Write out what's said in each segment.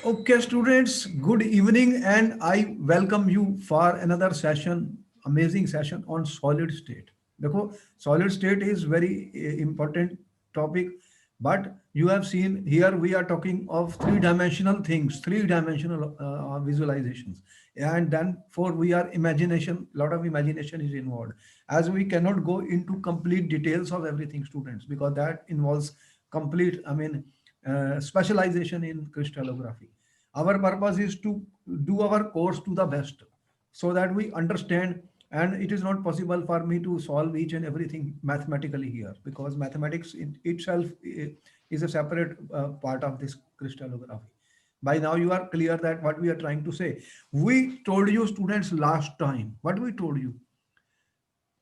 Okay, students, good evening, and I welcome you for another session, amazing session on solid state. देखो, solid state is very important topic, but you have seen here we are talking of three-dimensional things, three-dimensional visualizations, and then for we are imagination, lot of imagination is involved. As we cannot go into complete details of everything, students, because that involves complete, specialization in crystallography. Our purpose is to do our course to the best so that we understand, and it is not possible for me to solve each and everything mathematically here, because mathematics in itself is a separate part of this crystallography. By now you are clear that what we are trying to say. We told you, students, last time what we told you,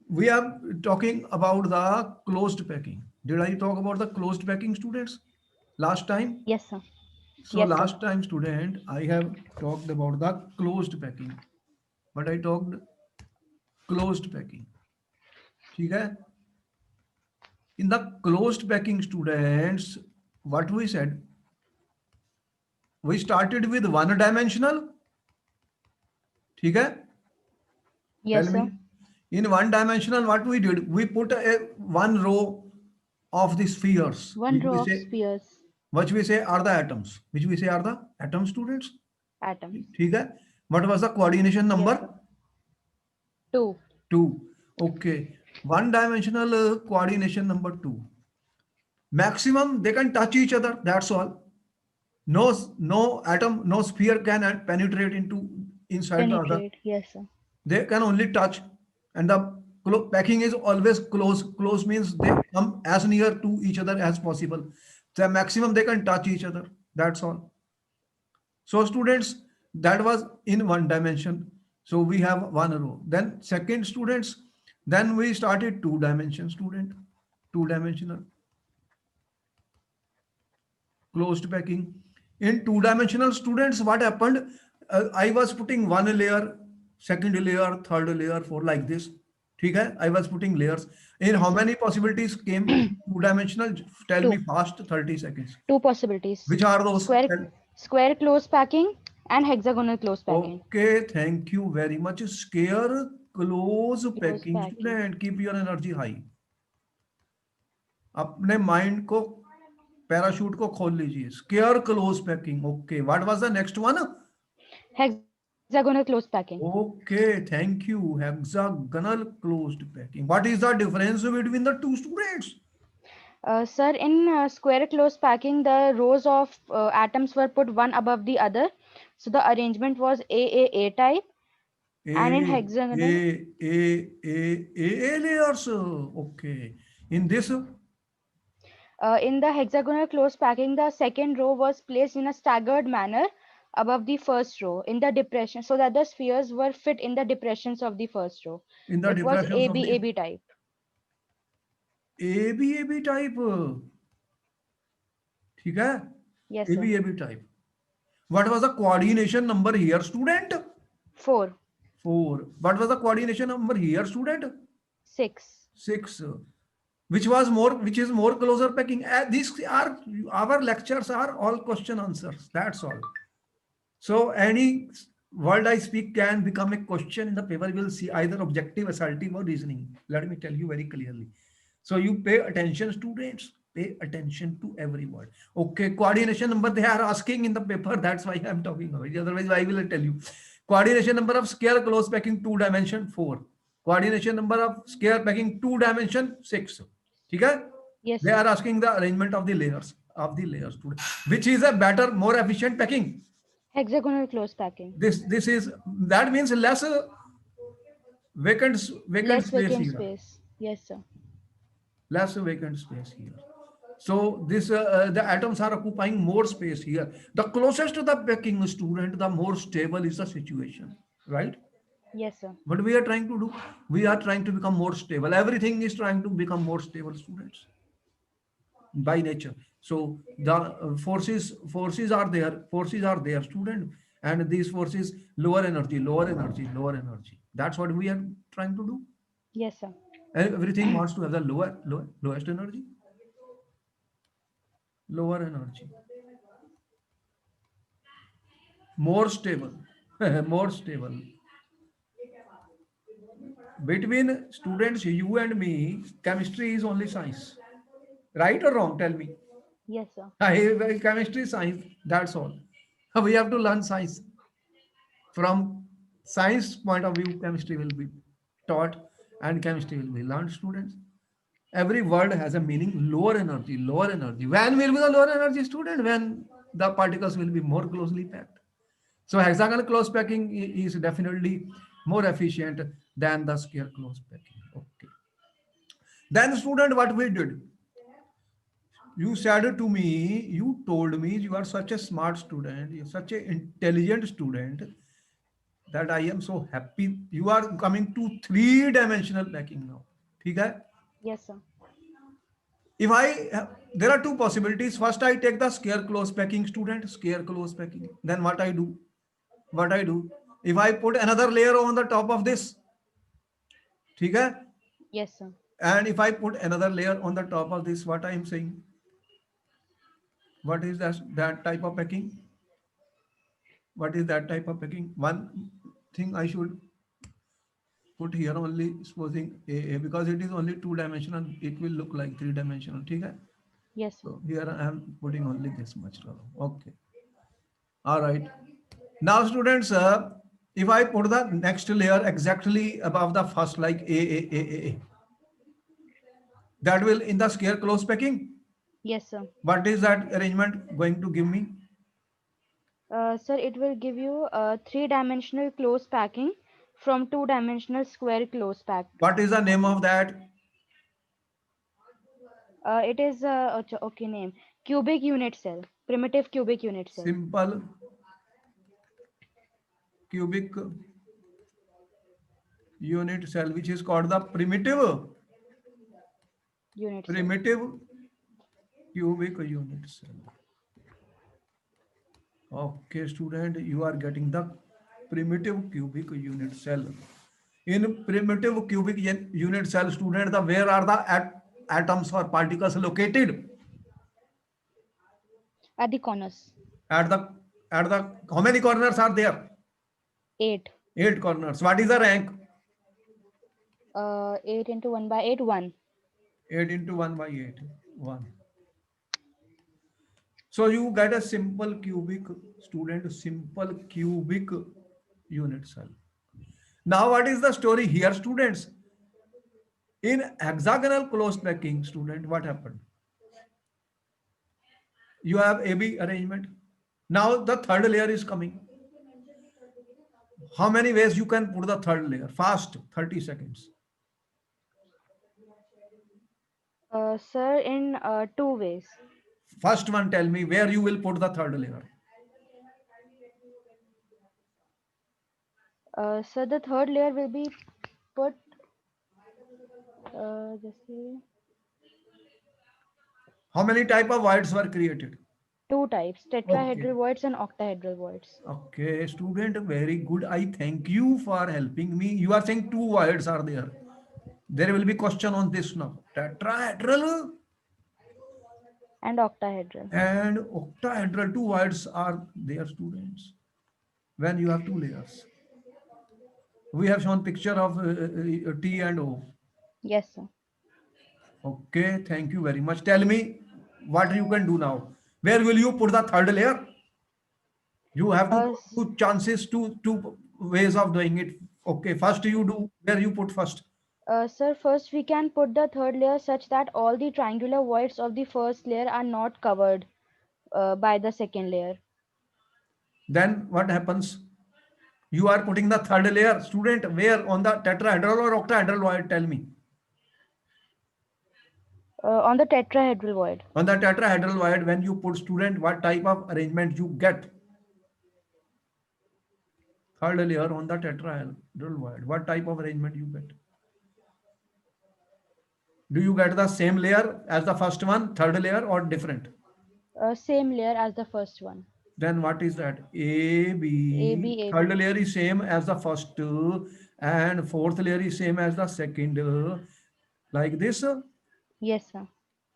we are talking about the closed packing. Did I talk about the closed packing, students, last time? Yes, sir. So Yes, sir. last time, student, I have talked about the closed packing, but I talked closed packing. ठीक है? In the closed packing, students, what we said, we started with one dimensional. ठीक है? Tell Yes, me. sir. In one dimensional, what we did, we put one row of the spheres, One row of spheres, which we say are the atoms, which we say are the atoms, students. atoms. ठीक है? What was the coordination Yes, number? sir. Two. 2. Okay. One dimensional coordination number 2. Maximum they can touch each other. That's all. No atom, no sphere can penetrate into inside the other. Penetrate. Yes, sir. They can only touch, and the packing is always close. Close means they come as near to each other as possible. The maximum they can touch each other. That's all. So students, that was in one dimension. So we have one row. Then second, students, then we started two dimension, student, two dimensional closed packing. In two dimensional, students, what happened? I was putting one layer, second layer, third layer, four, like this. Okay, I was putting layers. In Yes, how sir. many possibilities came two dimensional? Tell me Two. fast, 30 seconds. Two possibilities. Which are those? Square Tell. square close packing and hexagonal close packing. Okay, thank you very much. Scare close Close packing, packing. student. Keep your energy high. अपने mind को parachute को खोल लीजिए. Scare close packing. Okay. What was the next one? Hexagonal close packing. Okay, thank you. Hexagonal closed packing. What is the difference between the two, students? Sir, in square close packing, the rows of atoms were put one above the other. So the arrangement was AAA type. A, And in hexagonal, A layers. Okay. In this, in the hexagonal close packing, the second row was placed in a staggered manner above the first row in the depression so that the spheres were fit in the depressions of the first row. in the It was depressions of the ABAB type. AB type. ठीक है? Yes, sir. AB type. What was the coordination number here, student? 4, 4. What was the coordination number here, student? 6. 6. Which is more closer packing? These are our lectures are all question answers. That's all. So any word I speak can become a question in the paper. You will see either objective, assertive, or reasoning. Let me tell you very clearly. So you pay attention, students. Pay attention to every word. Okay, coordination number they are asking in the paper. That's why I'm talking about it. Otherwise, I will tell you. Coordination number of square close packing 2 dimension 4. Coordination number of square packing 2 dimension 6. Okay? Yes, They sir. are asking the arrangement of the layers student. Which is a better, more efficient packing? Hexagonal close packing. This is, that means less vacant vacant Less space vacant here. space. Yes, sir. Less vacant space here. So this the atoms are occupying more space here. The closest to the packing, student, the more stable is the situation, right? Yes, sir. What we are trying to do, we are trying to become more stable. Everything is trying to become more stable, students, by nature. So the forces are there, student, and these forces lower energy, lower energy, lower energy. That's what we are trying to do. Yes, sir. Everything wants to have the lowest energy, lower energy. more stable. More stable. Between students, you and me, chemistry is only science. Right or wrong? Tell me. Yes, sir. Chemistry, science, that's all. We have to learn science. From science point of view, chemistry will be taught and chemistry will be learned, students. Every word has a meaning. Lower energy, lower energy. When will be the lower energy, student? When the particles will be more closely packed. So hexagonal close packing is definitely more efficient than the square close packing. Okay. Then student, what we did? You said to me, you told me you are such a smart student, you're such an intelligent student that I am so happy. You are coming to three-dimensional packing now. Okay? Yes, sir. If there are two possibilities. First, I take the square close packing, student, square close packing. Then what I do? What I do? If I put another layer on the top of this, okay? Yes, sir. And if I put another layer on the top of this, what I am saying? What is that type of packing? What is that type of packing? One thing I should put here only, supposing because it is only two-dimensional, it will look like three-dimensional. Okay? Yes, sir. So here I am putting only this much. Okay. All right. Now, students, if I put the next layer exactly above the first, like A, that will in the square close packing. Yes, sir. What is that arrangement going to give me? Sir, it will give you a three-dimensional close packing from two-dimensional square close pack. What is the name of that? It is okay name. Cubic unit cell. Primitive cubic unit cell. Simple cubic unit cell, which is called the Unit cell. primitive cubic unit cell. Okay, student, you are getting the primitive cubic unit cell. In primitive cubic unit cell, student, the where are the atoms or particles located? At the corners. At the how many corners are there? 8. 8 corners. What is the rank? 8 into 1 by 8, 1. 8 into 1 by 8. 1. So you get a simple cubic, student, simple cubic unit cell. Now what is the story here, students? In hexagonal close packing, student, what happened? You have AB arrangement. Now the third layer is coming. How many ways you can put the third layer? Fast, 30 seconds. Sir, in 2 ways. First one, tell me where you will put the third layer. Sir, the third layer will be put, just see, How many type of voids were created? 2 types, Okay. tetrahedral voids and octahedral voids. Okay, student, very good. I thank you for helping me. You are saying two voids are there. There will be question on this now. Tetrahedral And octahedral. and octahedral, two voids are there, students. When you have two layers. We have shown picture of T and O. Yes, sir. Okay, thank you very much. Tell me what you can do now. Where will you put the third layer? You have to S- two chances, two ways of doing it. Okay, first you do where you put first. Sir, first we can put the third layer such that all the triangular voids of the first layer are not covered by the second layer. Then what happens? You are putting the third layer. Student, where on the tetrahedral or octahedral void? Tell me. On the tetrahedral void. On the tetrahedral void, when you put student, what type of arrangement you get? Third layer on the tetrahedral void. What type of arrangement you get? Do you get the same layer as the first one, third layer, or different? Same layer as the first one. Then what is that? A, B. AB, Third AB. layer is same as the first, and fourth layer is same as the second. Like this. Yes, sir.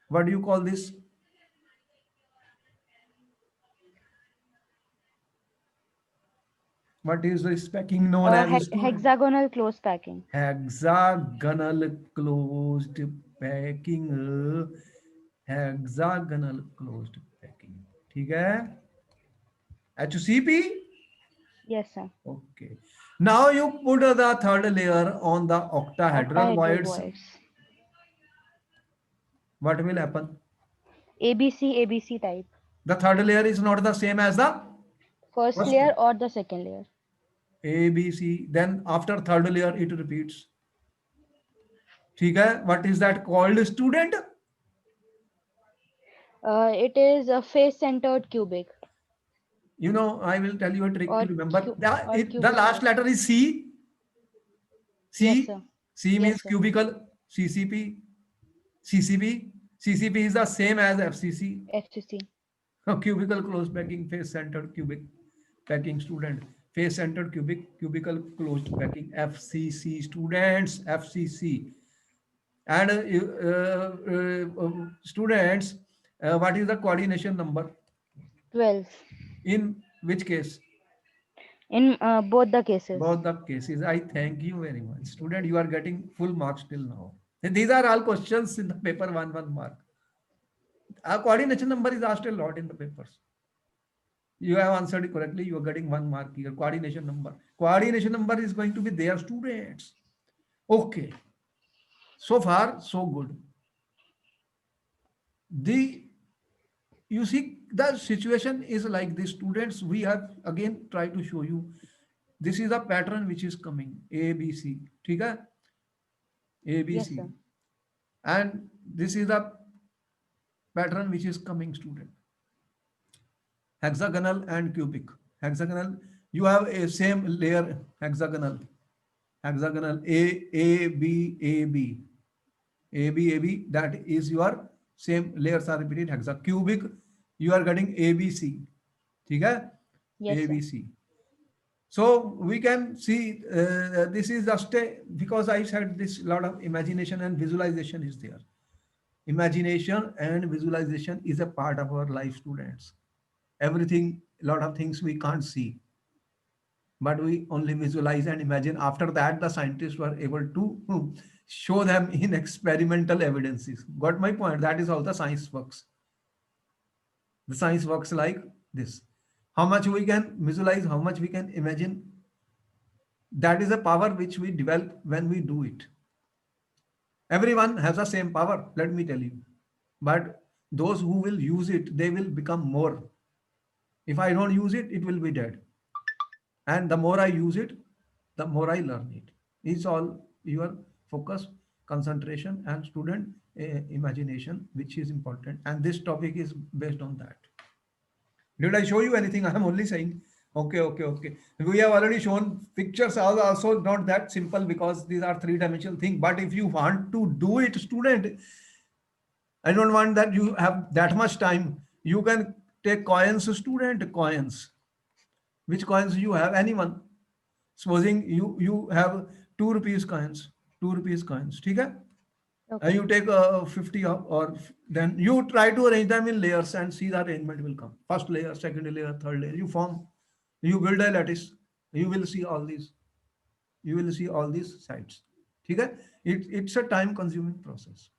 What do you call this? What is this packing known as a student? Hexagonal close packing. Hexagonal closed packing. Hexagonal closed packing. ठीक है? HCP. Yes, sir. Okay. Now you put the third layer on the octahedral Octahedral voids. voids. What will happen? ABC type. The third layer is not the same as the First first. layer or the second layer. ABC. Then after third layer, it repeats. ठीक है? What is that called, student? It is a face-centered cubic You know, I will tell you a trick to remember. or The last cubical. letter is C. Yes, C. sir. C Yes, means sir. cubicle. CCP. CCP. CCP is the same as FCC. FCC. Cubicle closed packing, face centered cubic packing, student. Face centered cubicle closed packing, FCC, students, FCC. And students, what is the coordination number? 12. In which case? In both the cases. Both the cases. I thank you very much. Student, you are getting full marks till now. And these are all questions in the paper, one mark. A coordination number is asked a lot in the papers. You have answered it correctly. You are getting 1 mark here. Coordination number. Coordination number is going to be there, students. Okay. So far, so good. The You see, the situation is like this, students. We have again tried to show you. This is the pattern which is coming. A, B, C. ठीक है? A, B, Yes, C. sir. And this is the pattern which is coming, student. Hexagonal and cubic. Hexagonal, you have a same layer, hexagonal. Hexagonal A, B, A, B. A, B, A, B, that is your same layers are repeated. Hexa. Cubic, you are getting A, B, C. ठीक है? Yes, A, sir. B, C. So we can see this is just because I said this, lot of imagination and visualization is there. Imagination and visualization is a part of our life, students. Everything, lot of things we can't see, but we only visualize and imagine. After that, the scientists were able to show them in experimental evidences. Got my point? That is how the science works. The science works like this. How much we can visualize, how much we can imagine, that is a power which we develop when we do it. Everyone has the same power, let me tell you. But those who will use it, they will become more. If I don't use it, it will be dead. And the more I use it, the more I learn it. It's all your focus, concentration, and student imagination, which is important. And this topic is based on that. Did I show you anything? I am only saying, okay. We have already shown pictures are also not that simple because these are three-dimensional thing. But if you want to do it, student, I don't want that you have that much time. You can take coins, student, coins. Which coins you have? Anyone? Supposing you have 2 rupees coins, 2 rupees coins. ठीक है? And Okay. you take 50 or then you try to arrange them in layers and see the arrangement will come. First layer, second layer, third layer. You form, you build a lattice. You will see all these. You will see all these sides. ठीक है? It's a time consuming process.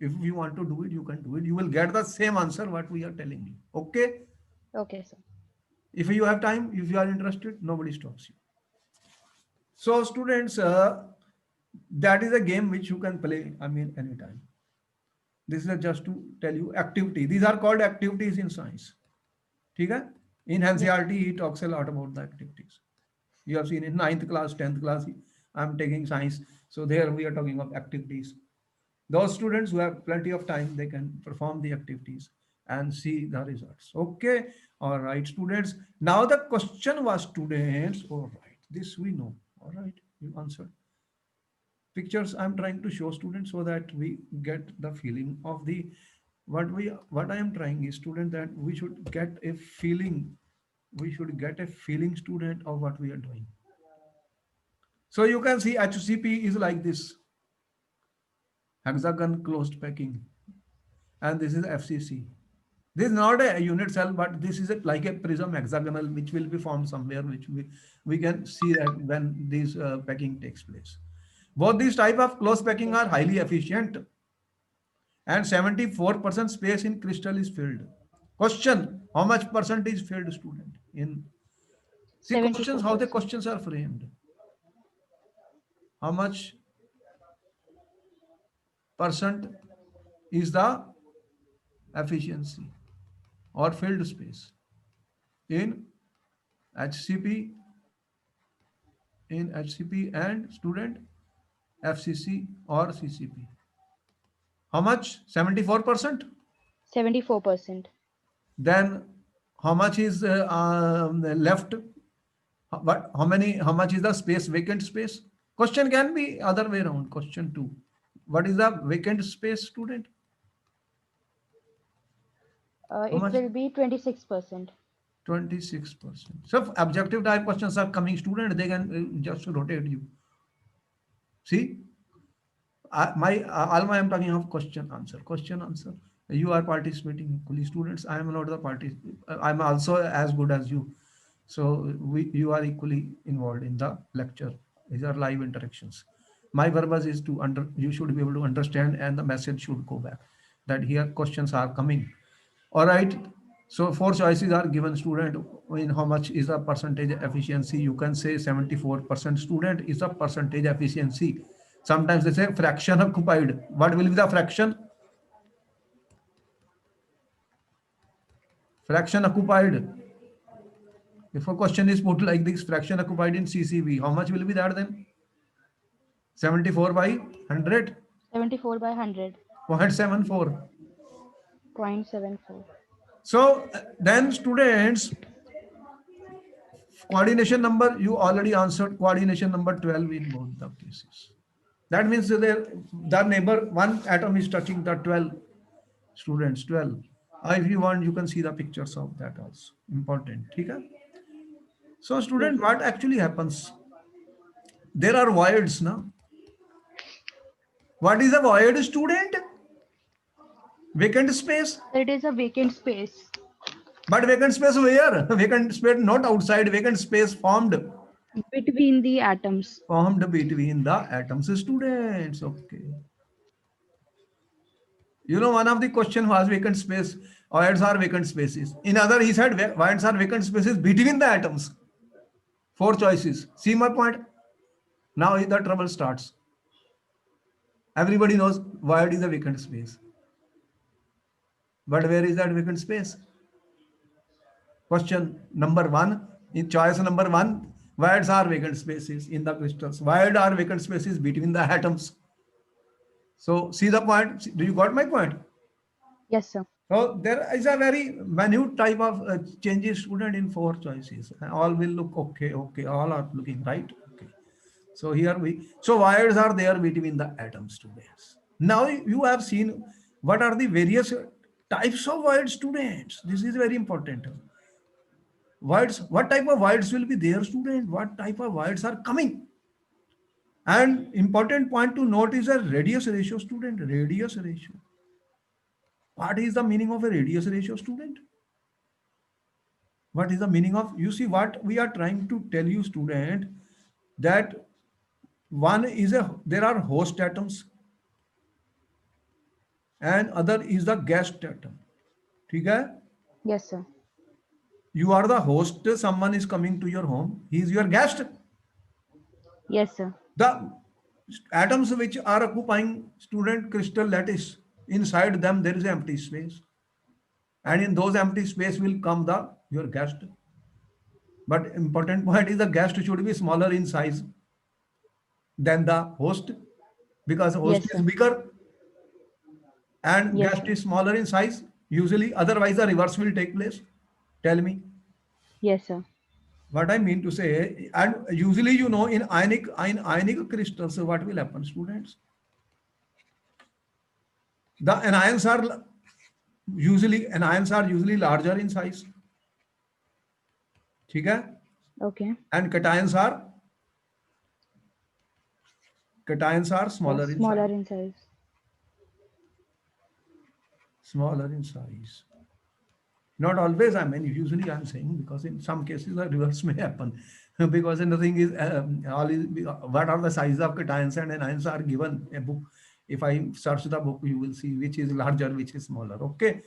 If you want to do it, you can do it. You will get the same answer what we are telling you. Okay? Okay, sir. If you have time, if you are interested, nobody stops you. So students, that is a game which you can play, I mean, anytime. This is just to tell you activity. These are called activities in science. ठीक है? In Yes, sir. NCERT, he talks a lot about the activities. You have seen in 9th class, 10th class, I'm taking science. So there we are talking of activities. Those students who have plenty of time, they can perform the activities and see the results. Okay. All right, students. Now the question was, students, all right, this we know. All right, you answered. Pictures I'm trying to show students so that we get the feeling of the what I am trying is, student, that we should get a feeling. We should get a feeling, student, of what we are doing. So you can see HCP is like this, hexagon closed packing, and this is FCC. This is not a unit cell, but this is like a prism hexagonal which will be formed somewhere, which we can see that when this packing takes place. Both these type of close packing Yes, are sir. highly efficient, and 74% space in crystal is filled. Question, how much percent is filled, student? In see questions, how the 74%. questions are framed. How much percent is the efficiency or filled space in HCP, and student FCC or CCP? How much? 74%. 74%. Then how much is left? What? How many? How much is the space? Vacant space. Question can be other way around. Question two. What is the vacant space, student? How It much? will be 26%. 26%. So if objective type questions are coming, student, they can just rotate you. See, Alma, I am talking of question answer. Question answer. You are participating equally, students. I am not the party. I am also as good as you. So you are equally involved in the lecture. These are live interactions. My purpose is to you should be able to understand, and the message should go back that here questions are coming. All right. So four choices are given, student. In how much is the percentage efficiency? You can say 74%, student, is the percentage efficiency. Sometimes they say fraction occupied. What will be the fraction? Fraction occupied. If a question is put like this, fraction occupied in CCV, how much will be that then? 74 by 100, 74 by 100. 0.74. 0.74. So then students, coordination number, you already answered coordination number 12 in both the cases. That means that the neighbor, one atom is touching the 12 students, 12. If you want, you can see the pictures of that also. Important. Okay? So Yes, student, sir. what actually happens? There are voids now. What is a void, student? Vacant space. So it is a vacant space But vacant space where? Vacant space not outside, vacant space between the atoms. between the atoms, students. Okay. You know, one of the question was vacant space. Voids are vacant spaces. In other, he said voids are vacant spaces between the atoms. Four choices. See my point? Now the trouble starts. Everybody knows void is a vacant space. But where is that vacant space? Question number one. In choice number one, voids are vacant spaces in the crystals. Void are vacant spaces between the atoms. So see the point? Do you got my point? Yes, sir. So there is a very minute type of changes, student, in four choices. All will look okay, okay. All are looking right. Okay. So here so wires are there between the atoms, students. Now you have seen what are the various types of wires, students. This is very important. Wires, what type of wires will be there, student? What type of wires are coming? And important point to note is a radius ratio, student. Radius ratio. What is the meaning of a radius ratio, student? What is the meaning of, you see what we are trying to tell you, student, that one is there are host atoms and other is the guest atom. Okay? Yes, sir. You are the host, someone is coming to your home, he is your guest. Yes, sir. The atoms which are occupying, student, crystal lattice, inside them there is an empty space, and in those empty space will come the your guest. But important point is the guest should be smaller in size than the host, because host Yes, is sir. bigger and Yes, guest sir. is smaller in size usually, otherwise the reverse will take place. Tell me Yes, sir. what I mean to say. And usually, you know, in ionic crystals, what will happen, students? The anions are usually larger in size. ठीक है? Okay. And cations are smaller in Smaller size. in size. Smaller in size. Not always, I mean, usually I'm saying, because in some cases the reverse may happen. Because nothing is, all is, what are the size of cations and anions are given a book. If I search the book, you will see which is larger, which is smaller. Okay.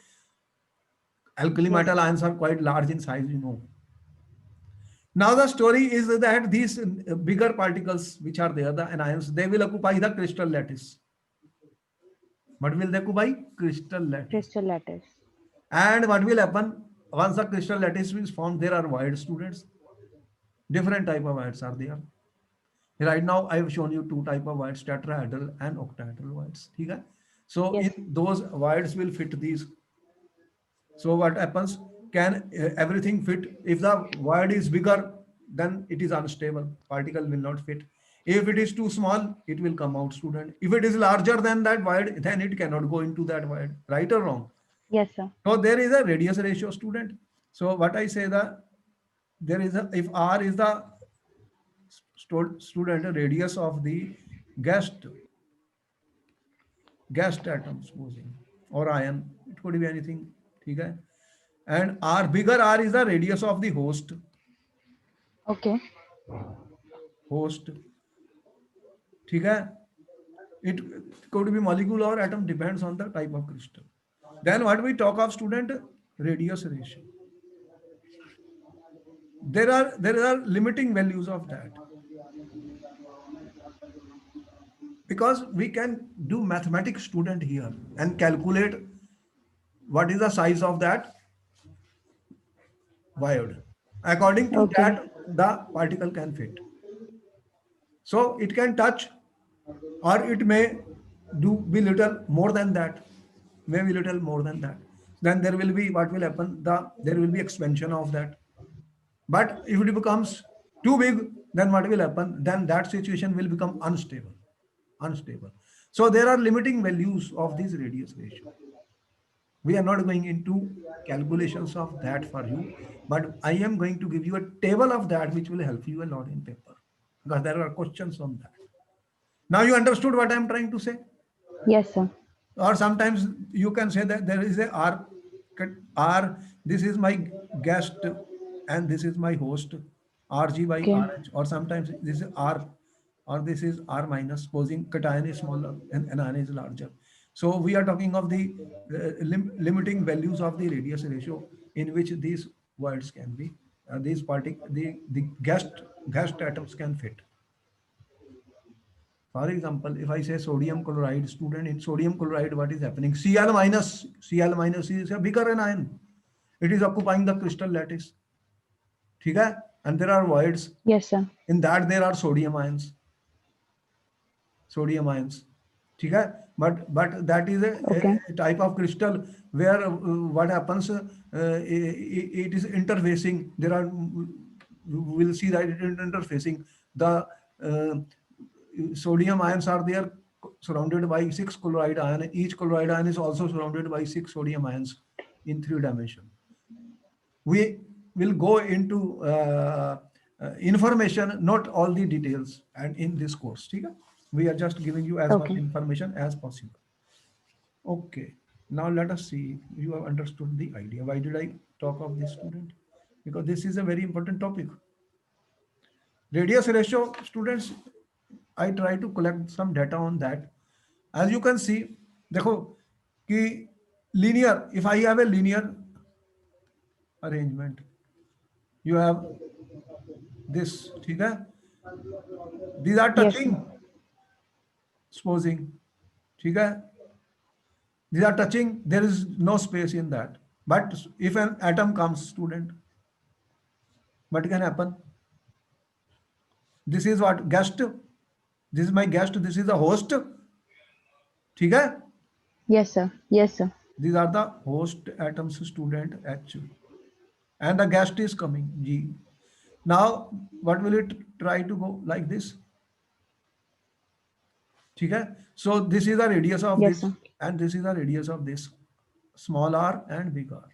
Alkali Yes. metal ions are quite large in size, you know. Now the story is that these bigger particles which are there, the anions, they will occupy the crystal lattice. What will they occupy? Crystal lattice. Crystal lattice. And what will happen once the crystal lattice is formed? There are void, students. Different type of voids are there. Right now, I have shown you two type of voids, tetrahedral and octahedral voids. Okay? So Yes. in those voids will fit these. So what happens? Can everything fit? If the void is bigger, then it is unstable. Particle will not fit. If it is too small, it will come out, student. If it is larger than that void, then it cannot go into that void. Right or wrong? Yes, sir. So there is a radius ratio, student. So what I say that there is a, if R is the student radius of the guest atom, supposing, or ion, it could be anything. Okay? And R, bigger R is the radius of the Okay. host. Okay? It could be molecule or atom, depends on the type of crystal. Then what we talk of, student, radius ratio. There are limiting values of that, because we can do mathematics, student, here and calculate what is the size of that void. According to Okay. that, the particle can fit. So it can touch, or it may do be little more than that, maybe little more than that. Then there will be, what will happen? There will be expansion of that. But if it becomes too big, then what will happen? Then that situation will become unstable. Unstable. So there are limiting values of this radius ratio. We are not going into calculations of that for you, but I am going to give you a table of that which will help you a lot in paper, because there are questions on that. Now you understood what I am trying to say? Yes, sir. Or sometimes you can say that there is a R, this is my guest and this is my host, Rg by Okay. Rh, or sometimes this is R, or this is R minus, supposing cation is smaller and anion is larger. So we are talking of the limiting values of the radius ratio in which these words can be, the guest atoms can fit. For example, if I say sodium chloride, student, in sodium chloride, what is happening? Cl minus is a bigger anion. It is occupying the crystal lattice. Okay? And there are voids. Yes, sir. In that, there are sodium ions. Sodium ions. Okay? But that is Okay. a type of crystal where what happens, it is interfacing. There are, we will see that it is interfacing. The sodium ions are there surrounded by 6 chloride ion. Each chloride ion is also surrounded by 6 sodium ions in 3 dimension. We will go into information, not all the details, and in this course. Okay? We are just giving you as much Okay. information as possible. Okay. Now let us see. You have understood the idea. Why did I talk of this, student? Because this is a very important topic. Radius ratio, students, I try to collect some data on that. As you can see, देखो कि linear, if I have a linear arrangement, you have this, ठीक है? These are Yes, sir. touching, supposing, ठीक है? These are touching, there is no space in that. But if an atom comes, student, what can happen? This is what? Guest. This is my guest, this is the host. ठीक है? Yes, sir. Yes, sir. These are the host atoms, student, H. And the guest is coming, G. Now, what will it try to go like this? Okay? So this is the radius of Yes, this, sir. and this is the radius of this, small r and big R.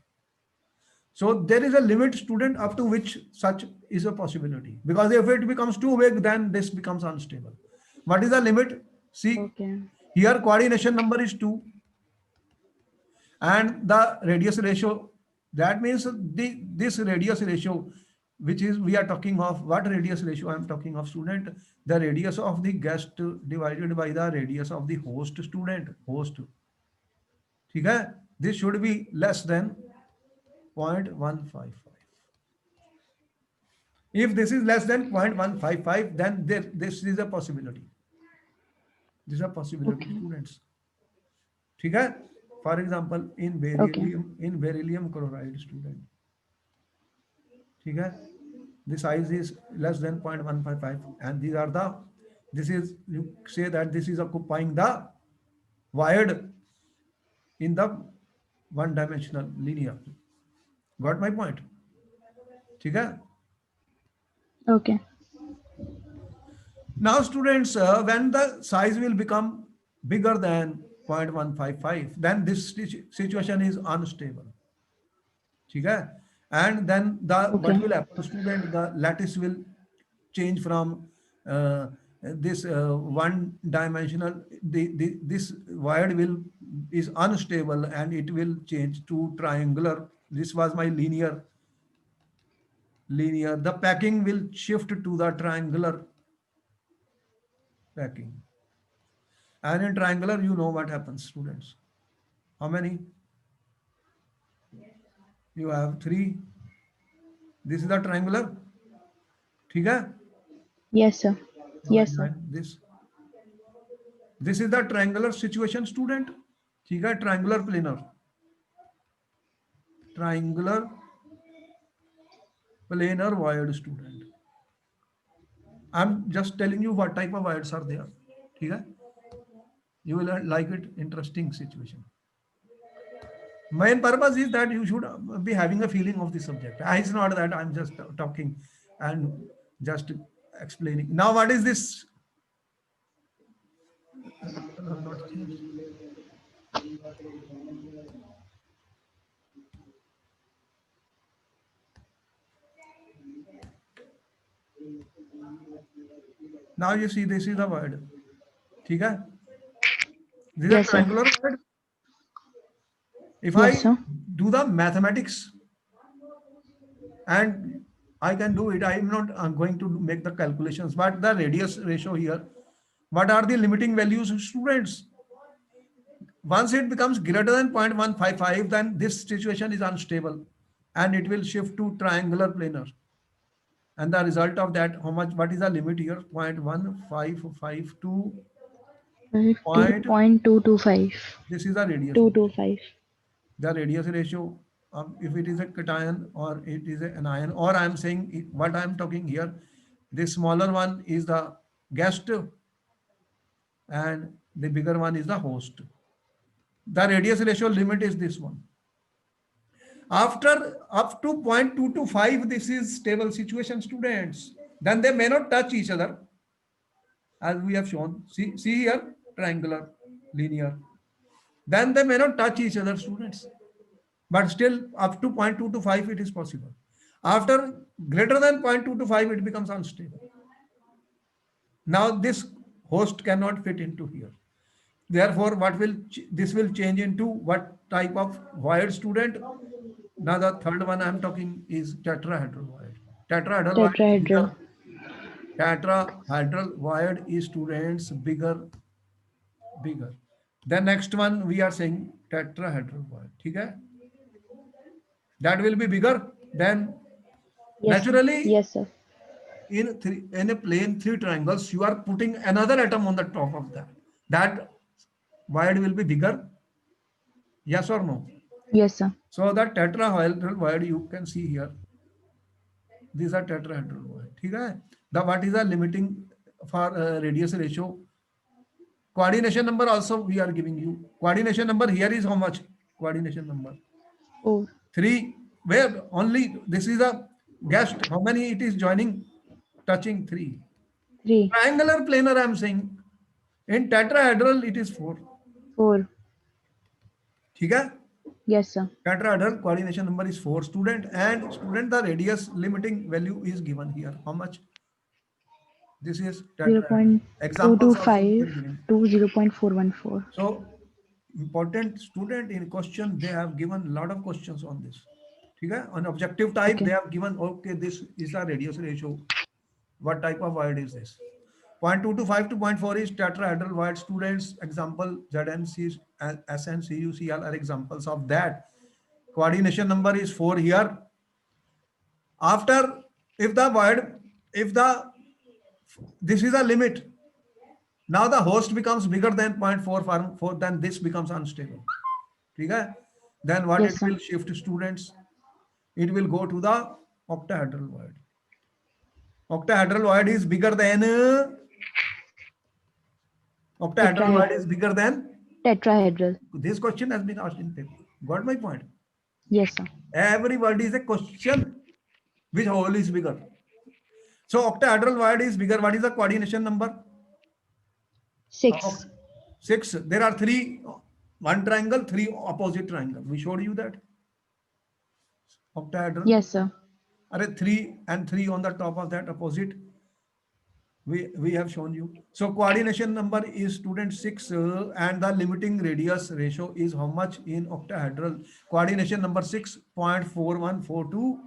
So there is a limit, student, up to which such is a possibility. Because if it becomes too big, then this becomes unstable. What is the limit? See, Okay. here coordination number is 2. And the radius ratio, That means this radius ratio, which is we are talking of, what radius ratio I am talking of, student? The radius of the guest divided by the radius of the host, student, host. ठीक है? This should be less than 0.155. If this is less than 0.155, then this is a possibility. This is a possibility, Okay. students. ठीक है? For example, Okay. in beryllium chloride, student. ठीक है? The size is less than 0.155, and these are the, this is, you say that this is occupying the void in the one dimensional linear. Got my point? ठीक है? Okay. Now students, when the size will become bigger than 0.155, then this situation is unstable. ठीक है? And then what Okay. will happen, student? The lattice will change from this one dimensional, this void is unstable, and it will change to triangular. This was my linear. The packing will shift to the triangular packing. And in triangular, you know what happens, students. How many? You have 3. This is the triangular. ठीक है? Yes, sir. Yes, sir. This is the triangular situation, student. ठीक है? Triangular planar. Triangular planar void, student. I'm just telling you what type of voids are there. ठीक है? You will like it. Interesting situation. Main purpose is that you should be having a feeling of the subject. It's not that I'm just talking and just explaining. Now, what is this? Not changed. Now you see, this is the word. ठीक है? This is a triangular word. If Yes, I sir. do the mathematics, and I can do it, I am not going to make the calculations, but the radius ratio here, what are the limiting values, students? Once it becomes greater than 0.155, then this situation is unstable and it will shift to triangular planar. And the result of that, how much, what is the limit here? 0.1552 to 0.225. This is the radius. 225. The radius ratio, if it is a cation or it is an anion, or I am saying what I am talking here, this smaller one is the guest and the bigger one is the host. The radius ratio limit is this one. After up to 0.225, this is stable situation, students. Then they may not touch each other, as we have shown. See here, triangular, linear. Then they may not touch each other, students. But still, up to 0.225, it is possible. After greater than 0.225, it becomes unstable. Now this host cannot fit into here. Therefore, this will change into what type of void, student? Now the third one I am talking is tetrahedral void. Tetrahedral. Tetrahedral void is, students, bigger. The next one we are saying tetrahedral void. ठीक है? That will be bigger than, Yes, naturally. sir. Yes, sir. In a plane 3 triangles, you are putting another atom on the top of that. That void will be bigger. Yes or no? Yes, sir. So that tetrahedral void you can see here. These are tetrahedral void. ठीक है? What is the limiting for radius ratio? Coordination number also we are giving you. Coordination number here is how much? Coordination number 4. 3. Where only this is a guest. How many it is joining? Touching 3. 3. Triangular planar I am saying. In tetrahedral it is 4. 4. ठीक है? Yes, sir. Tetrahedral coordination number is 4, student, and student, the radius limiting value is given here. How much? This is 0.225 to 0.414. So important, student, in question they have given a lot of questions on this. ठीक है, on objective type they Okay. have given, okay, this is the radius ratio. What type of void is this? 0.225 to 0.4 is tetrahedral void. Students, example ZNC, SNCUCL are examples of that. Coordination number is 4 here. After, if the void, if the, this is a limit, now the host becomes bigger than 0.4, then this becomes unstable. ठीक है? Then what Yes, it sir. will shift, students? It will go to the octahedral void. Octahedral void is bigger than octahedral void is Tetrahedral. bigger than. Tetrahedral. This question has been asked in paper. Got my point? Yes, sir. Every word is a question. Which whole is bigger? So octahedral void is bigger. What is the coordination number? 6. 6. There are three, one triangle, three opposite triangle. We showed you that. Octahedral. Yes, sir. Are 3 and 3 on the top of that opposite. We have shown you. So coordination number is, student, 6, and the limiting radius ratio is how much in octahedral? Coordination number 6, 0.4142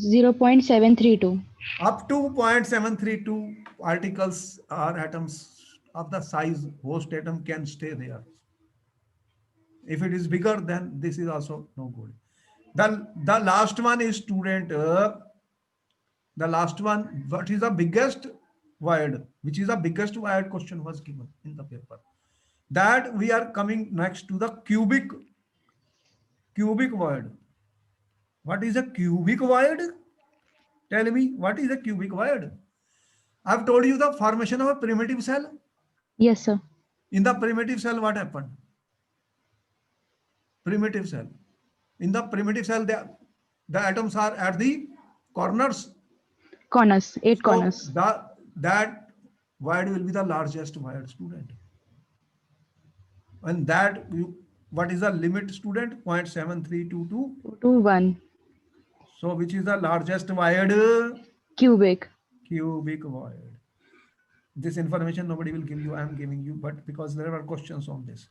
0.732. up to 0.732 particles or atoms of the size host atom can stay there. If it is bigger, then this is also no good. The last one is, student, the last one, what is the biggest void? Which is the biggest void? Question was given in the paper. That we are coming next to the cubic void. What is a cubic void? Tell me, what is a cubic void? I've told you the formation of a primitive cell. Yes, sir. In the primitive cell, what happened? Primitive cell. In the primitive cell, the atoms are at the corners. Corners. 8 So corners. that void will be the largest void, student. And that what is the limit, student? 0.7322. 2 to 1. So which is the largest void? Cubic. Cubic void. This information nobody will give you. I am giving you, but because there are questions on this.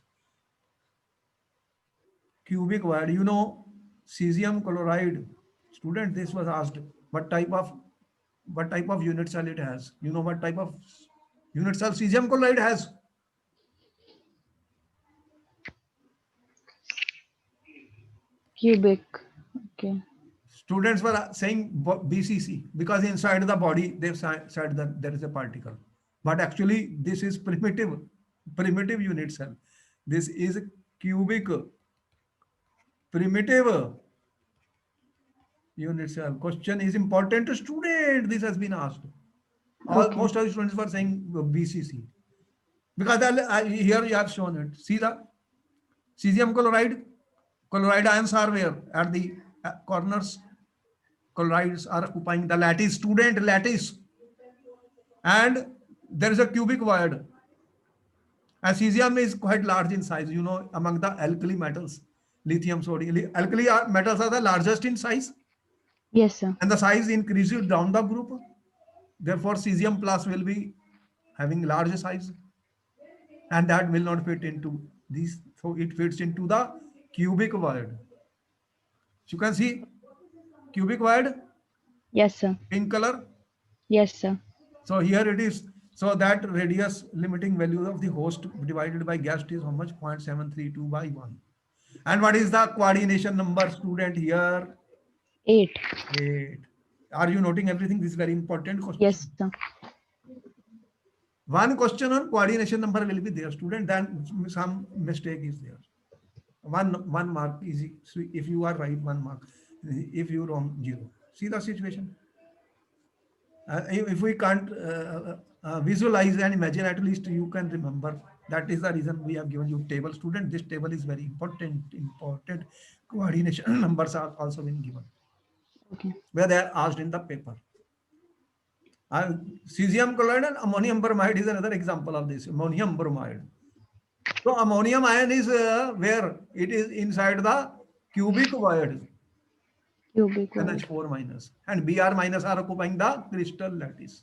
Cubic void, you know, cesium chloride. Student, this was asked. What type of unit cell it has? You know what type of unit cell cesium chloride has? Cubic. Okay. Students were saying BCC because inside the body they've said that there is a particle, but actually this is primitive unit cell. This is cubic primitive unit cell. Question is important to student. This has been asked. Okay. Most of the students were saying BCC because here you have shown it. See the cesium chloride ions are where? At the corners. Chlorides are occupying the lattice, student, lattice. And there is a cubic void. And cesium is quite large in size, you know, among the alkali metals, lithium, sodium. Alkali metals are the largest in size, Yes, sir. and the size increases down the group. Therefore, cesium plus will be having large size, and that will not fit into these. So it fits into the cubic void. You can see cubic void, Yes, sir. pink color. Yes, sir. So here it is. So that radius limiting value of the host divided by guest is how much? 0.732 by 1. And what is the coordination number, student, here? 8. 8. Are you noting everything? This is very important question. Yes, sir. One question on coordination number will be there, student, then some mistake is there. One mark easy. So if you are right, 1 mark. If you wrong, 0. See the situation? If we can't visualize and imagine, at least you can remember. That is the reason we have given you table, student. This table is very important. Coordination numbers are also been given Okay. where they are asked in the paper. Cesium chloride and ammonium bromide is another example of this. Ammonium bromide. So ammonium ion is where it is inside the cubic void. Cubic void. NH4 minus and Br minus are occupying the crystal lattice.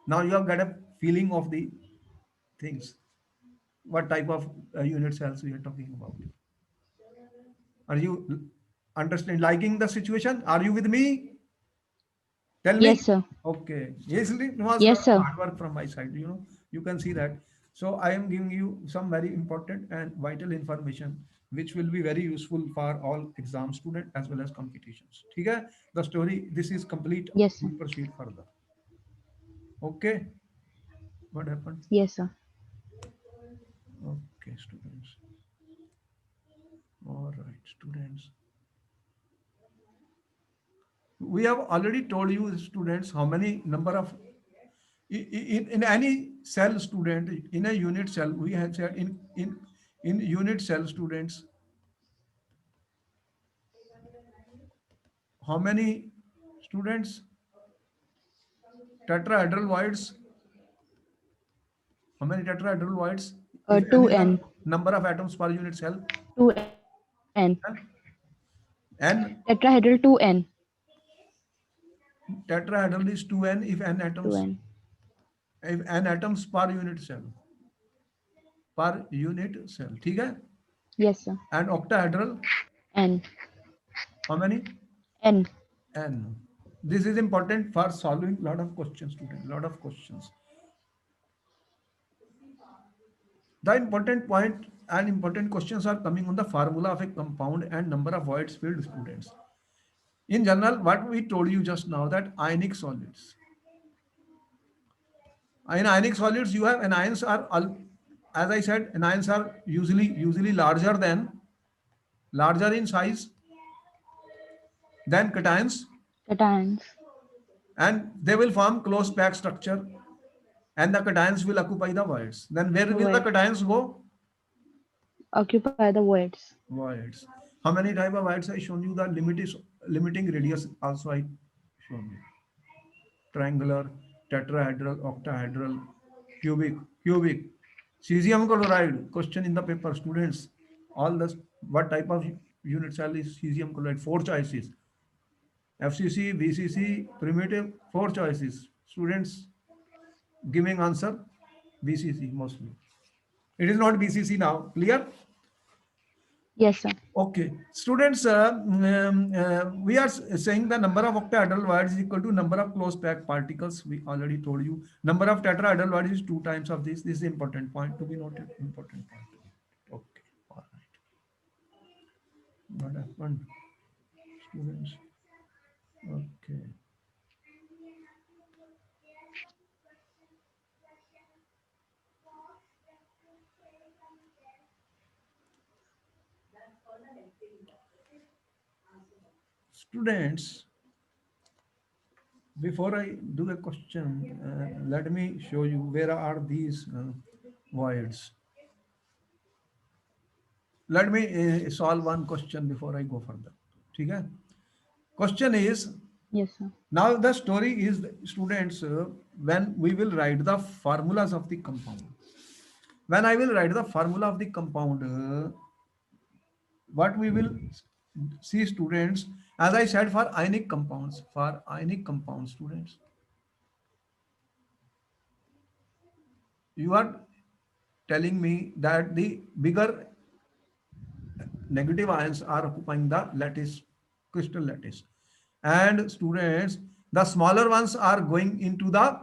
Now you have got a feeling of the things. What type of unit cells we are talking about? Are you Understand, liking the situation. Are you with me? Tell Yes, me. sir. Okay. Yes, it was a Yes, lot of sir. hard work from my side. You can see that. So I am giving you some very important and vital information which will be very useful for all exam student as well as competitions. Okay? The story, this is complete. Yes, sir. We proceed further. Okay. What happened? Yes, sir. Okay, students. All right, students. We have already told you, students, how many number of in any cell student in a unit cell. We have said in unit cell students, how many students tetrahedral voids, how many tetrahedral voids, if n is the 2n. number of atoms per unit cell. 2n. And Tetrahedral 2n. tetrahedral is 2n2n. if n atoms per unit cell, per unit cell. ठीक है? Yes, sir. And octahedral, N. how many? N. N. This is important for solving lot of questions, student. Lot of questions. The important point and important questions are coming on the formula of a compound and number of voids filled, students. In general, what we told you just now, that ionic solids. In ionic solids, you have anions are, as I said, anions are usually larger in size than cations, Cations. and they will form close packed structure, and the cations will occupy the voids. Then where will the Void. cations go? Occupy the voids. Voids. How many type of voids I shown you? The limiting radius also I shown you. Triangular, tetrahedral, octahedral, cubic, cubic. Cesium chloride. Question in the paper, students. All this. What type of unit cell is cesium chloride? Four choices. FCC, VCC, primitive. Four choices. Students giving answer. VCC mostly. It is not BCC now. Clear? Yes, sir. Okay, students, we are saying the number of octahedral voids is equal to number of close packed particles. We already told you. Number of tetrahedral voids is 2 times of this. This is important point to be noted. Important point. Okay, all right. What happened, students? Okay. Students, before I do a question, let me show you where are these voids. Let me solve one question before I go further. Okay? Question is, Yes, sir. now the story is, students, when we will write the formulas of the compound. When I will write the formula of the compound, what we will see, students, as I said, for ionic compounds, students, you are telling me that the bigger negative ions are occupying the lattice, crystal lattice. And students, the smaller ones are going into the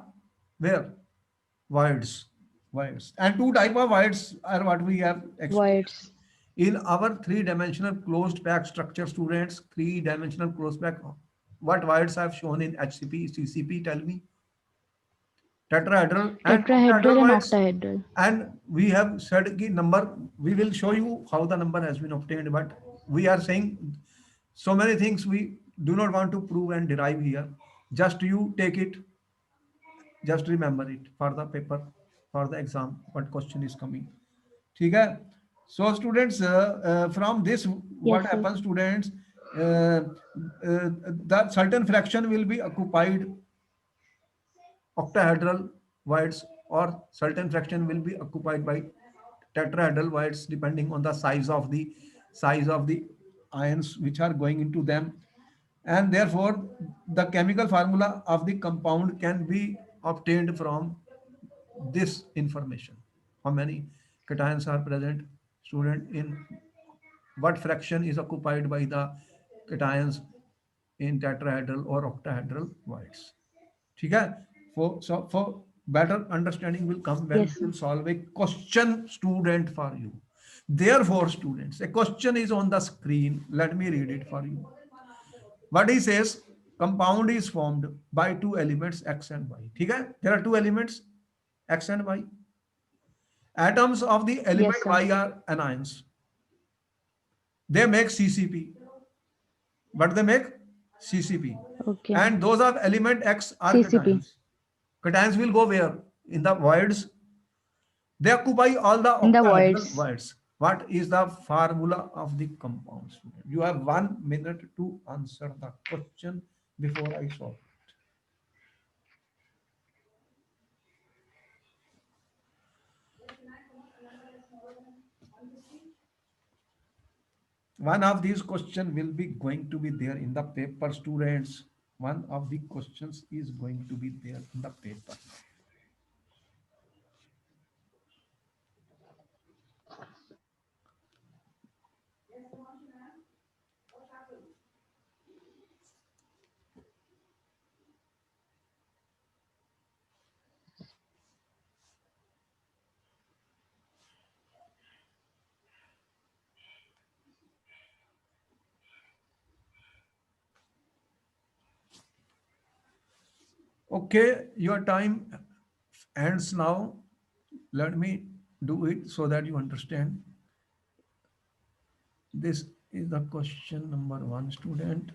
where? Voids. Voids. And two type of voids are what we have experienced. Voids. In our three-dimensional closed pack structure, students, three-dimensional closed pack, what voids I have shown in HCP, CCP, tell me? Tetrahedral and octahedral Tetrahedral and voids. octahedral. And we have said the number, we will show you how the number has been obtained, but we are saying so many things we do not want to prove and derive here. Just you take it, just remember it for the paper, for the exam, what question is coming. ठीक है? So students, from this, what Yes, sir. happens, students, the certain fraction will be occupied octahedral voids, or certain fraction will be occupied by tetrahedral voids, depending on the size of the ions which are going into them. And therefore the chemical formula of the compound can be obtained from this information. How many cations are present, student, in what fraction is occupied by the cations in tetrahedral or octahedral voids. ठीक है? For better understanding will come when Yes, we sir. will solve a question student for you. Therefore, students, a question is on the screen. Let me read it for you. What he says, compound is formed by two elements x and y. ठीक है? There are two elements x and y. Atoms of the Yes, element sir. y are anions. They make CCP. What they make? CCP. Okay. And those of element X are CCP. cations. Cations will go where? In the voids. They occupy all the In the octahedral voids. voids. What is the formula of the compound? You have 1 minute to answer the question before I solve it. One of these questions will be going to be there in the paper, students. One of the questions is going to be there in the paper. Okay, your time ends now. Let me do it so that you understand. This is the question number one, student.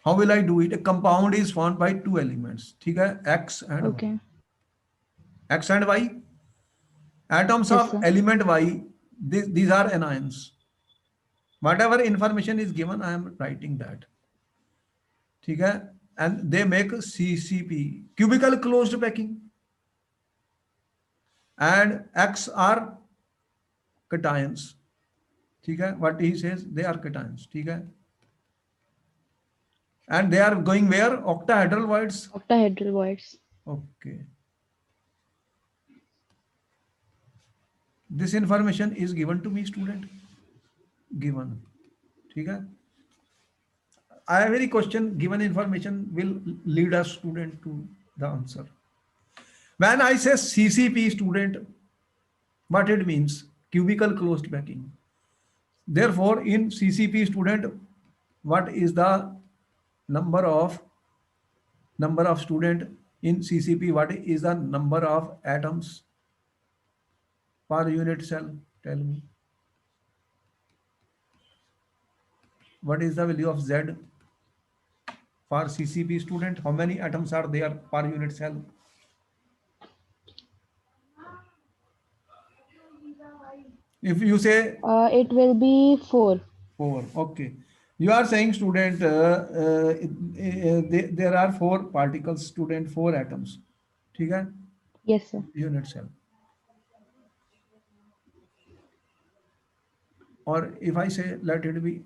How will I do it? A compound is formed by two elements. ठीक है? X and Y. Okay. X and Y. Atoms Yes, of sir. element Y. These are anions. Whatever information is given, I am writing that. ठीक है? And they make CCP, cubical closed packing. And X are cations. ठीक है? What he says, they are cations. ठीक है? And they are going where? Octahedral voids. Octahedral voids. Okay. This information is given to me, student. Given. ठीक है? Every question given information will lead a student to the answer. When I say CCP, student, what it means? Cubical closed packing. Therefore, in CCP, student, what is the number of student in CCP? What is the number of atoms per unit cell? Tell me. What is the value of Z for CCP, student? How many atoms are there per unit cell? If you say It will be 4. 4, okay. You are saying, student, there are 4 particles, student, 4 atoms. ठीक है? Yes, sir. Unit cell. Or if I say let it be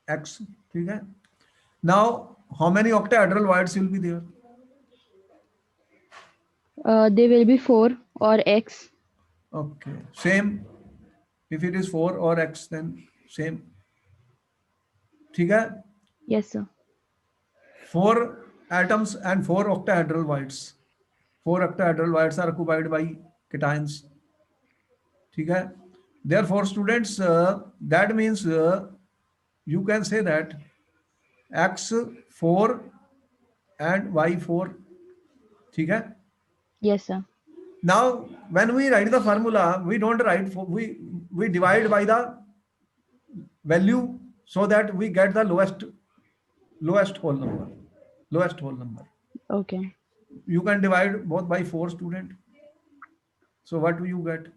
X, ठीक है? Now, how many octahedral voids will be there? They will be 4 or X. Okay, same. If it is 4 or X, then same. ठीक है? Yes, sir. 4 atoms and 4 octahedral voids. 4 octahedral voids are occupied by cations. ठीक है? Therefore, students, that means you can say that X4 and Y4. ठीक है? Yes, sir. Now, when we write the formula, we don't write for, we divide by the value so that we get the lowest whole number. Lowest whole number. Okay. You can divide both by 4, student. So what do you get?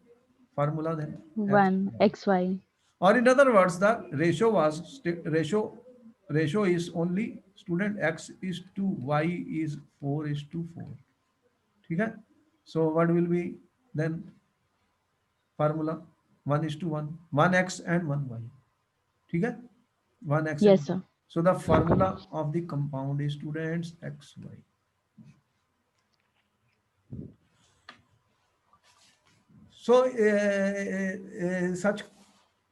Formula then? 1 XY. Or in other words, the ratio was ratio is only, student, X is to Y is 4 is to 4. ठीक है? So what will be then formula? 1 is to 1. 1X and 1Y. ठीक है? 1X Yes, and sir. so the formula of the compound is, students, XY. So such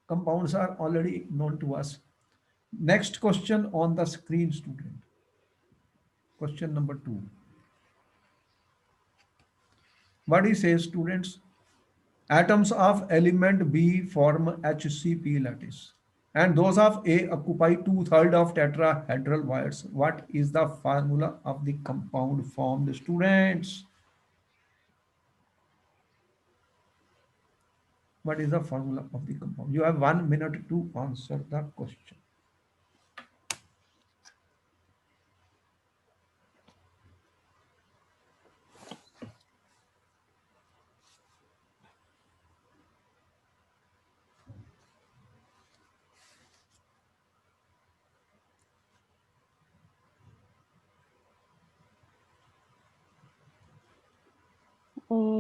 compounds are already known to us. Next question on the screen, student. Question number 2. What he says, students? Atoms of element B form HCP lattice, and those of A occupy two-thirds of tetrahedral wires. What is the formula of the compound formed, students? What is the formula of the compound? You have 1 minute to answer the question.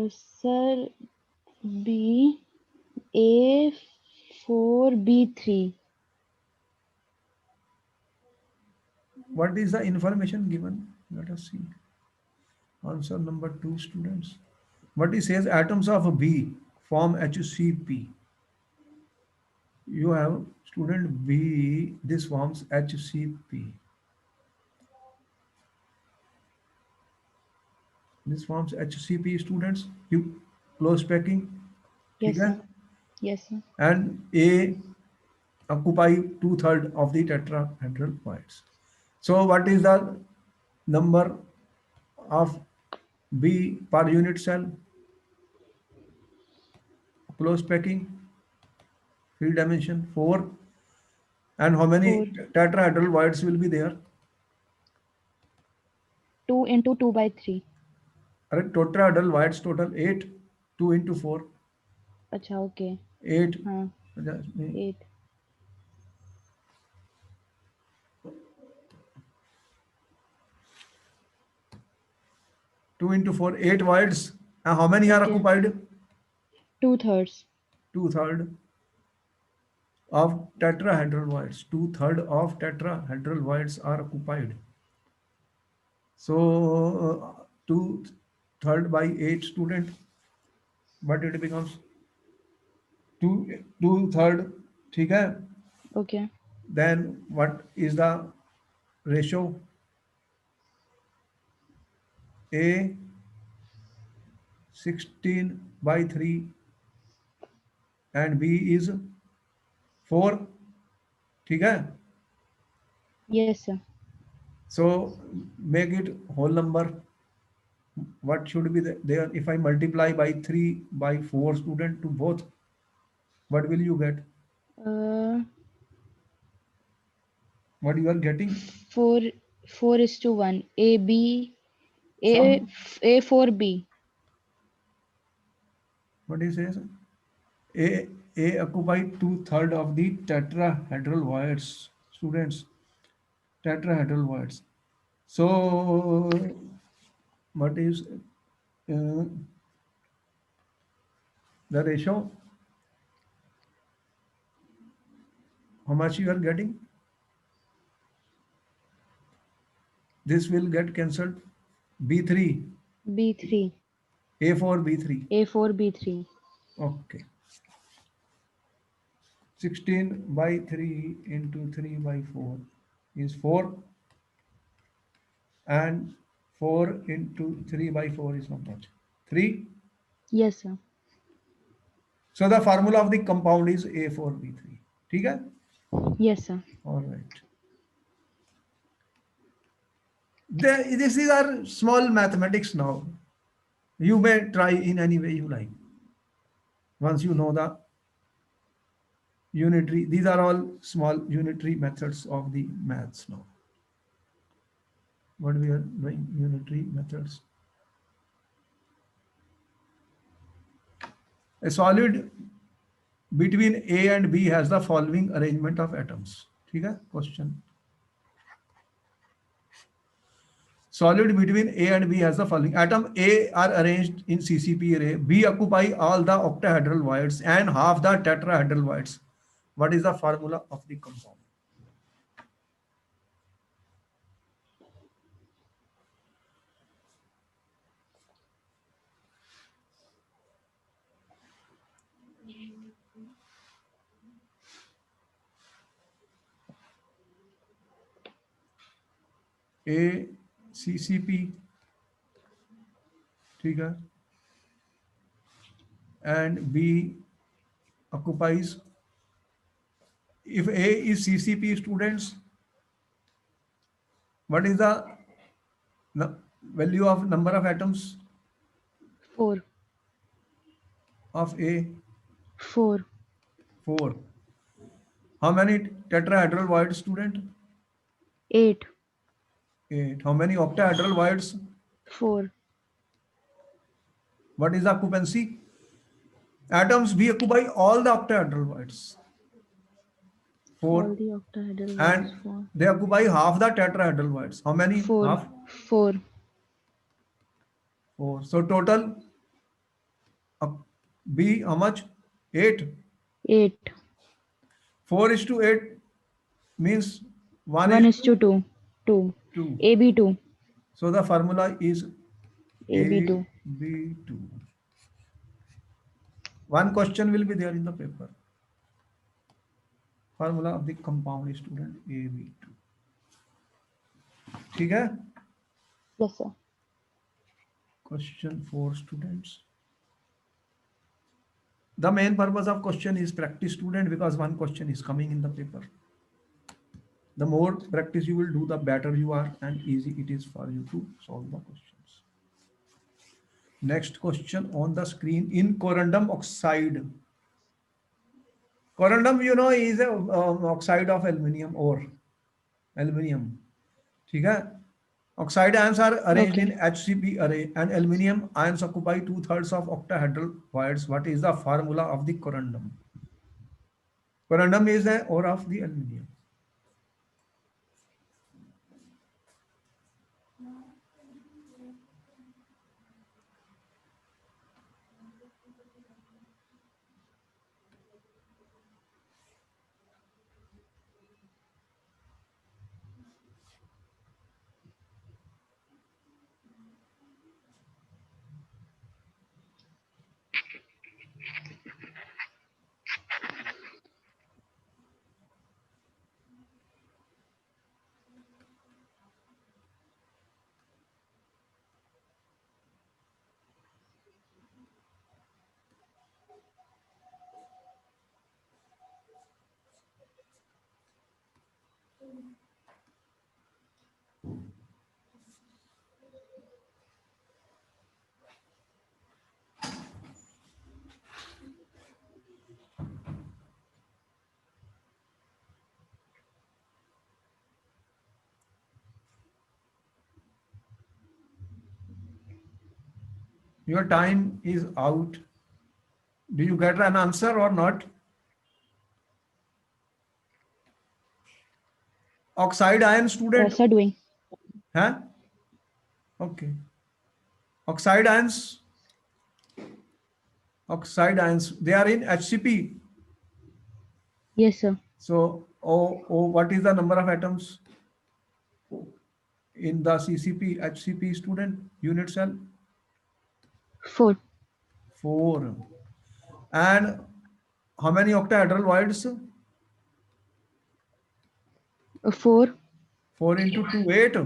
Sir, B A4B3. What is the information given? Let us see. Answer number 2, students. What he says, atoms of B form HCP. You have student B, this forms HCP. This forms HCP, students. You close packing, ठीक Yes, है? sir. Yes, sir. And A occupy two-thirds of the tetrahedral points. So what is the number of B per unit cell? Close packing, three dimension, 4. And how many 4. tetrahedral voids will be there? 2 into 2 by 3. Tetrahedral voids total 8. 2 into 4, अच्छा, okay. 8. हाँ, 8. 2 into 4, 8 voids. And how many are Okay. occupied? 2/3. Two-thirds of tetrahedral voids. Two-thirds of tetrahedral voids are occupied. So two-thirds by 8, student, but it becomes two-thirds. ठीक है? Okay. Then what is the ratio? A 16 by 3 and B is 4. ठीक है? Yes, sir. So make it whole number. What should be there? If I multiply by 3 by 4, student, to both, what will you get? Uh, What you are getting? 4 4:1. Some, A4B. what he says? A occupy two-thirds of the tetrahedral voids, students. Tetrahedral voids. So what is the ratio? How much you are getting? This will get cancelled. B3, B3. A4, B3. A4B3. Okay. 16 by 3 into 3 by 4 is 4, and 4 into 3 by 4 is how much? 3. Yes, sir. So the formula of the compound is A4B3. ठीक है? Yes, sir. All right. This is our small mathematics now. You may try in any way you like. Once you know the unitary, these are all small unitary methods of the maths now. What we are doing, unitary methods. A solid between A and B has the following arrangement of atoms. ठीक है? Question. Solid between A and B has the following. Atom A are arranged in CCP array. B occupy all the octahedral voids and half the tetrahedral voids. What is the formula of the compound? A CCP, ठीक है, and B occupies. If A is CCP students, what is the value of number of atoms 4. of A? 4. 4. How many tetrahedral voids student? 8. 8. How many octahedral voids? 4. What is the occupancy? Atoms B occupy all the octahedral voids. All 4. the octahedral voids. And 4. they occupy half the tetrahedral voids. How many? 4. Half? 4. 4. So total uh, B how much? 8. 8. 4 is to 8 means 1 1 is is to to 2. 2. 2. AB 2. So the formula is AB 2. AB2. One question will be there in the paper. Formula of the compound student AB2. ठीक है? Yes, sir. Question for students. The main purpose of question is practice student because one question is coming in the paper. The more practice you will do, the better you are and easy it is for you to solve the questions. Next question on the screen. In corundum oxide. Corundum, you know, is a oxide of aluminium ore. Aluminium. ठीक है? Oxide ions are arranged in Okay. HCP array and aluminium ions occupy 2/3 of octahedral voids. What is the formula of the corundum? Corundum is the ore of the aluminium. Your time is out. Do you get an answer or not? Oxide ion student. Sir, doing. Huh? Okay. Oxide ions. Oxide ions. They are in HCP. Yes, sir. So, what is the number of atoms in the CCP, HCP student unit cell? 4. 4. And how many octahedral voids? 4. 4 into 2, 8.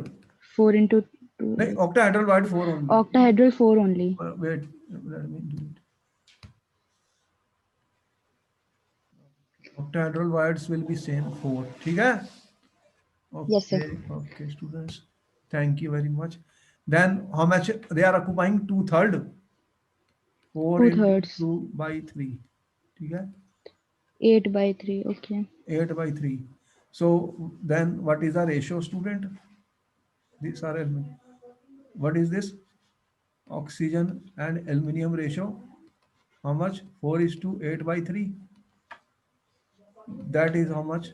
4 into 2. No, octahedral void 4 only. Octahedral 4 only. Wait, let me do it. Octahedral voids will be same 4. ठीक है? Okay, Yes, sir. okay, students. Thank you very much. Then how much they are occupying? 2/3. 4 into 2/3. 2 by 3. ठीक है? 8 by 3. Okay. 8 by 3. So then what is the ratio, student? These are what is this? Oxygen and aluminium ratio. How much? 4 is to 8 by 3. That is how much,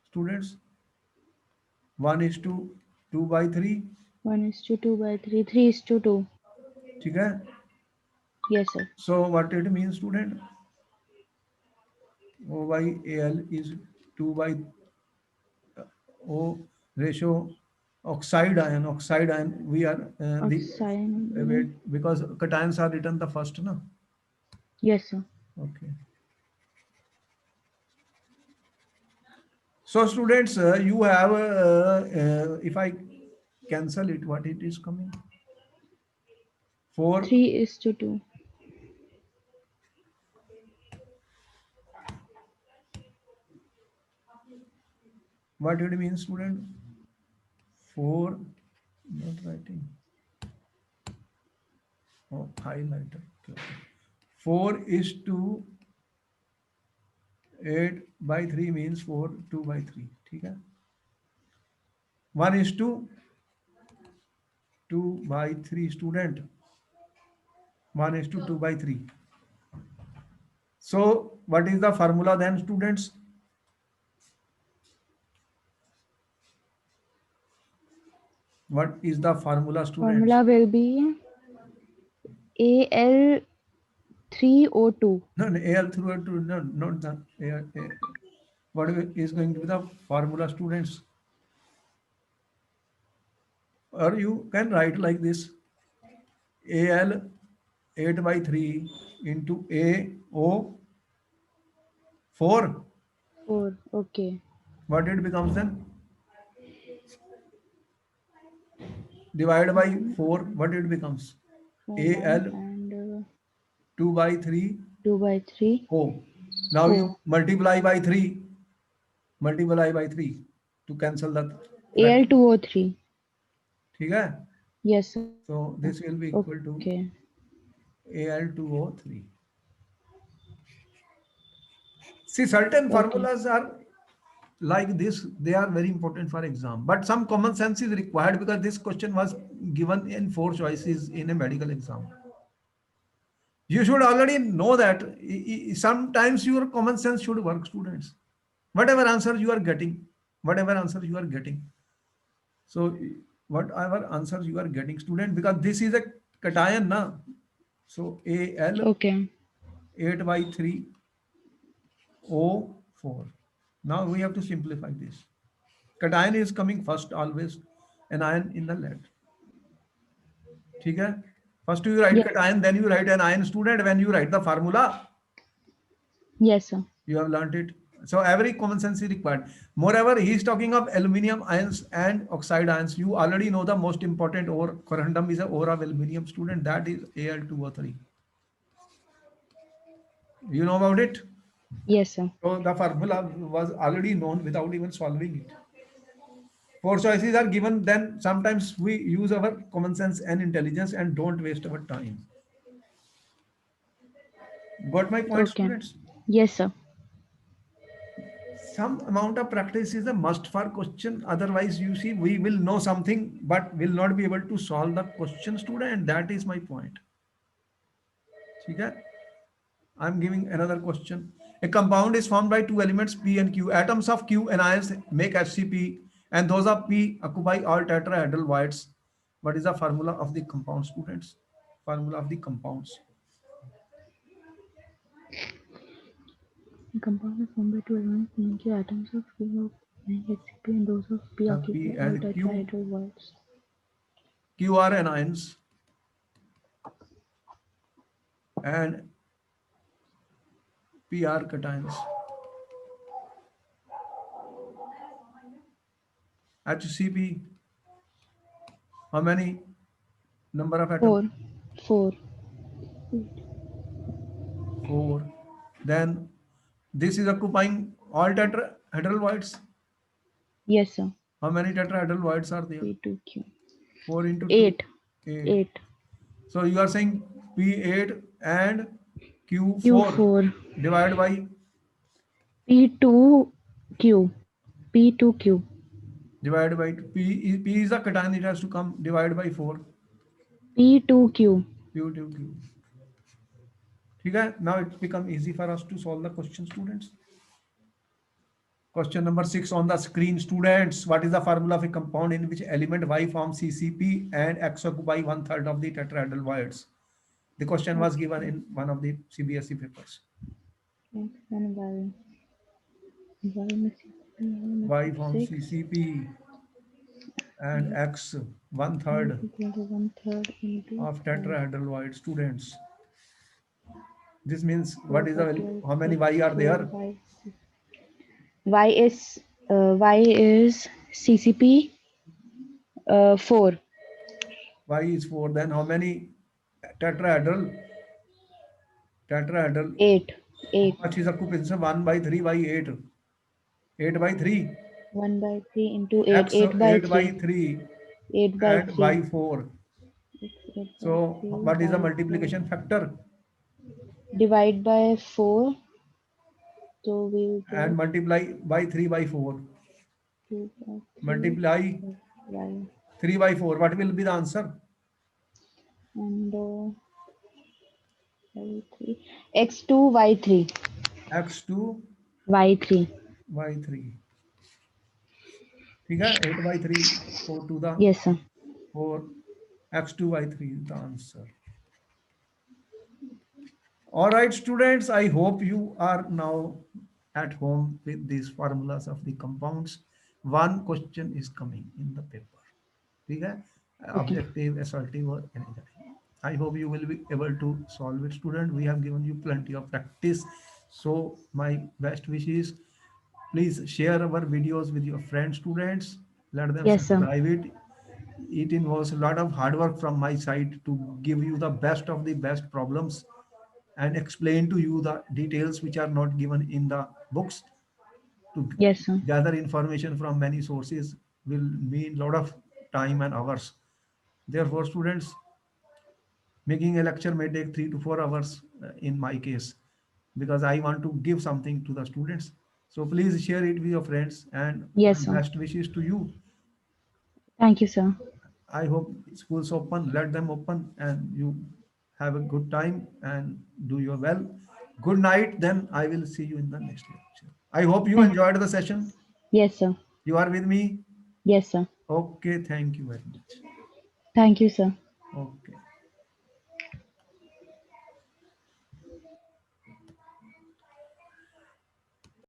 students? 1 is to 2 by 3. 1 is to 2 by 3. 3 is to 2. ठीक है? Yes, sir. So what it means, student? O by Al is 2 by O ratio oxide ion. Oxide ion. We are Oxide. wait, because cations are written the first, no? Yes, sir. Okay. So students, you have if I cancel it, what it is coming? 4, 3:2. what it means, student? 4, not writing. Oh, highlighter. Okay. 4 is to 8 by 3 means 4, 2 by 3. ठीक है? 1 is to 2 by 3, student. 1 is to 2 by 3. So, what is the formula then, students? What is the formula, students? Formula will be Al3O2. No, no, AL through to no, not the AL. What is going to be the formula, students? Or you can write like this: AL 8 by 3 into AO 4. 4. Okay. What it becomes then? Divided by 4. What it becomes? 4 AL and 2 by 3 2 by 3. O. Now you multiply by 3. Multiply by 3 to cancel the Al2O3. ठीक है? Yes, sir. So this will be equal to Okay. Al2O3. See, certain Okay. formulas are like this, they are very important for exam. But some common sense is required because this question was given in 4 choices in a medical exam. You should already know that sometimes your common sense should work, students. Whatever answer you are getting, whatever answer you are getting. So whatever answers you are getting, student, because this is a cation, na? So Al Okay. 8 by 3 O4. Now we have to simplify this. Cation is coming first always, anion in the lead. ठीक है? First you write Yes. cation, then you write anion, student. When you write the formula, Yes, sir. you have learned it. So every common sense is required. Moreover, he is talking of aluminium ions and oxide ions. You already know the most important ore. Corundum is a ore of aluminium, student. That is Al2O3. You know about it? Yes, sir. So the formula was already known without even solving it. 4 choices are given, then sometimes we use our common sense and intelligence and don't waste our time. Got my point, Okay. students? Yes, sir. Some amount of practice is a must for question. Otherwise, you see, we will know something, but will not be able to solve the question, student. And that is my point. Okay? I'm giving another question. A compound is formed by 2 elements, P and Q. Atoms of Q and ions make HCP, and those of P occupy all tetrahedral voids. What is the formula of the compound, students? Formula of the compounds. The compound is formed by 2 elements, meaning the atoms of Q and HCP and those of P occupy P all and Q. tetrahedral voids. Q are anions and P are cations. HCP, how many number of atoms? 4. 4. Then this is occupying all tetrahedral voids. Yes, sir. How many tetrahedral voids are there? P2Q. 4 into 2. 8. 8. 8. So you are saying P8 and Q4 Q4. divided by P2Q. P2Q. divided by P is the cation, it has to come divided by 4. P2Q. Q2Q. Okay, now it become easy for us to solve the question, students. Question number 6 on the screen, students. What is the formula of a compound in which element Y forms CCP and X occupy 1/3 of the tetrahedral voids? The question was given in one of the CBSE papers. X and Y. Y forms CCP and X 1/3 of tetrahedral void, students. This means what is the value? How many Y are there? Y is CCP 4. Y is 4. Then how many tetrahedral? Tetrahedral. 8. How 8. much is occupancy? 1 by 3 by 8. 8 by 3. 1 by 3 into 8. X 8 by 8 by 3. 3 8 by and 3. y 4. It's 8 by So 3 what is the by 4. multiplication factor? Divide by 4. So we'll And get multiply by 3 by 4. 2 by 3 Multiply y. 3 by 4. What will be the answer? And y3. X2 y3. X2 Y3. y3. ठीक है 8 by 3 4 to the Yes, sir. 4 x2 by 3 is the answer. All right, students, I hope you are now at home with these formulas of the compounds. One question is coming in the paper. ठीक है Okay. objective, assertive or energetic. I hope you will be able to solve it, student. We have given you plenty of practice. So my best wishes. Please share our videos with your friends, students. Let them Yes, sir. subscribe it. It involves a lot of hard work from my side to give you the best of the best problems and explain to you the details which are not given in the books. To Yes, sir. gather information from many sources will mean a lot of time and hours. Therefore, students, making a lecture may take 3 to 4 hours in my case, because I want to give something to the students. So please share it with your friends and Yes, my sir. best wishes to you. Thank you, sir. I hope schools open, let them open and you have a good time and do your well. Good night. Then I will see you in the next lecture. I hope you Thank- enjoyed the session. Yes, sir. You are with me. Yes, sir. Okay. Thank you very much. Thank you, sir. Okay.